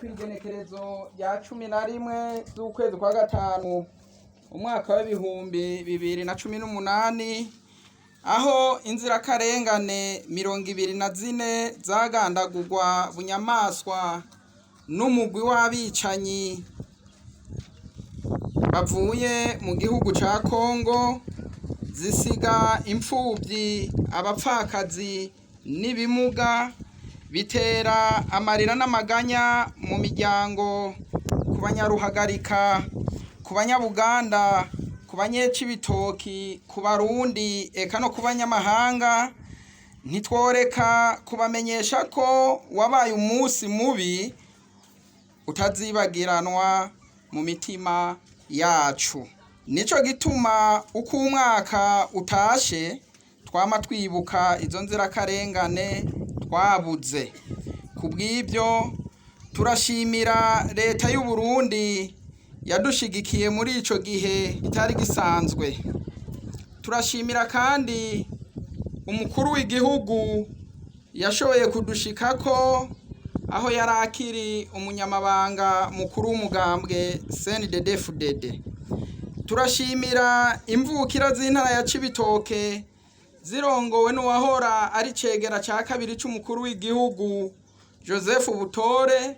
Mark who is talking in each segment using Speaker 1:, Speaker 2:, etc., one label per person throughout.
Speaker 1: kw'igenekerezo rya 11 z'ukwezi kwa gatanu umwaka w'ibihumbi 2018 aho inzirakarengane 24 zagandagurwa bunyamaswa n'umugwi w'abicanyi bavuye mu gihugu ca Kongo, zisiga impfuvyi, abapfakazi n'ibimuga, bitera amarira n'amaganya mu miryango, ku banyaruhagarika, ku banyabuganda, ku banyecibitoki, ku barundi, eka no ku banyamahanga. Ntitworeka kubamenyesha ko wabaye umunsi mubi utazibagiranwa mu mitima yacu. Nico gituma uko umwaka utashe twama twibuka izo nzirakarengane twabuze. Kubw'ibyo turashimira leta y'u Burundi yadushigikiye muri ico gihe kitari gisanzwe. Turashimira kandi umukuru w'igihugu yashoboye kudushikako aho yari akiri umunyamabanga mukuru w'umugambwe CNDD-FDD. Turashimira imvukira z'intara ya Cibitoke zirongowe n'uwahora ari cegera ca kabiri c'umukuru w'igihugu Joseph Butore,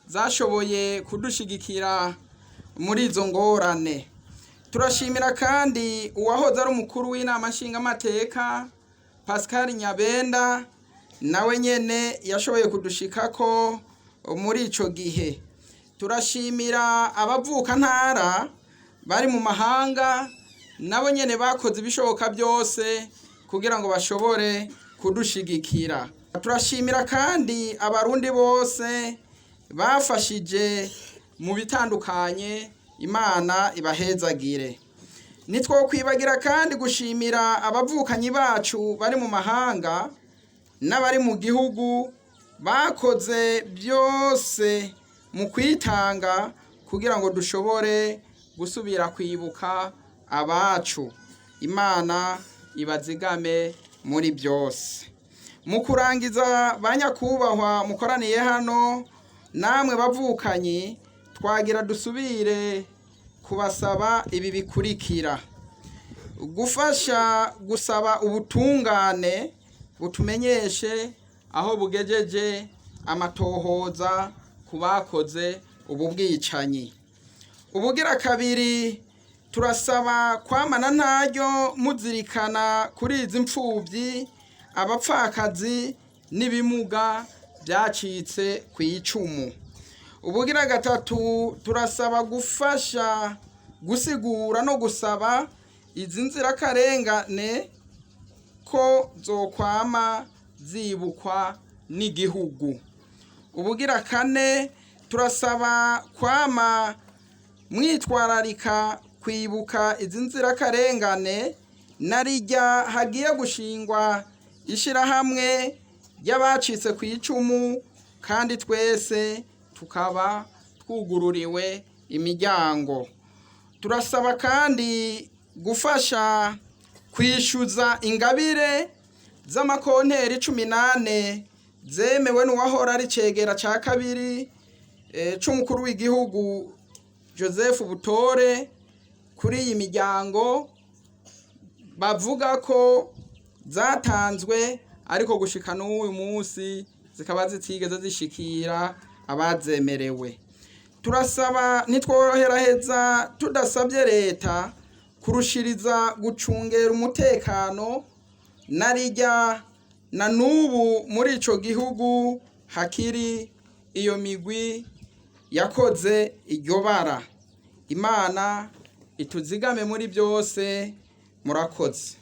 Speaker 1: zashoboye kudushigikira muri izo ngorane. Turashimira kandi uwahoze ari umukuru w'inama nshingamateka Pascal Nyabenda, nawe nyene yashoboye kudushikako muri ico gihe. Turashimira abavuka ntara bari mu mahanga, nabo nyene bakoze ibishoboka byose kugira ngo bashobore kudushigikira. Turashimira kandi abarundi bose bafashije mu bitandukanye, Imana ibahezagire. Nitwokwibagira kandi gushimira abavukanyi bacu bari mu mahanga n'abari mu gihugu, bakoze byose mu kwitanga kugira ngo dushobore gusubira kwibuka abacu. Imana ibazigame muri byose. Mu kurangiza, banyakubahwa mukoraniye hano, namwe bavukanyi, twagira dusubire kubasaba ibi bikurikira: gusaba ubutungane butumenyeshe aho bugejeje amatohoza ku bakoze ubu bwicanyi. Ubugira kabiri, turasaba kwamana ntaryo muzirikana kuri izi impfuvyi, abapfakazi n'ibimuga byacitse ku icumu. Ubugira gatatu, turasaba gufasha gusigura no gusaba izi nzirakarengane ko zokwama zibukwa n'igihugu. Ubugira kane, turasaba kwama mwitwararika kwibuka izi nzirakarengane, narirya hagiye gushingwa ishirahamwe ry'abacitse ku icumu, kandi twese tukaba twugururiwe imiryango. Turasaba kandi gufasha kwishyuza ingabire z'amakonteri 18 zemewe n'uwahora ari cegera ca kabiri c'umukuru w'igihugu Joseph Butore, kuri iyi miryango bavuga ko zatanzwe ariko gushika n'uyu munsi zikaba zitigeze zishikira abazemerewe. Turasaba nitworoheraheza tudasabye leta kurushiriza gucungera umutekano, narirya na n'ubu muri ico gihugu hakiri iyo migwi yakoze iryo bara. Imana ituzigame muri byose. Murakoze.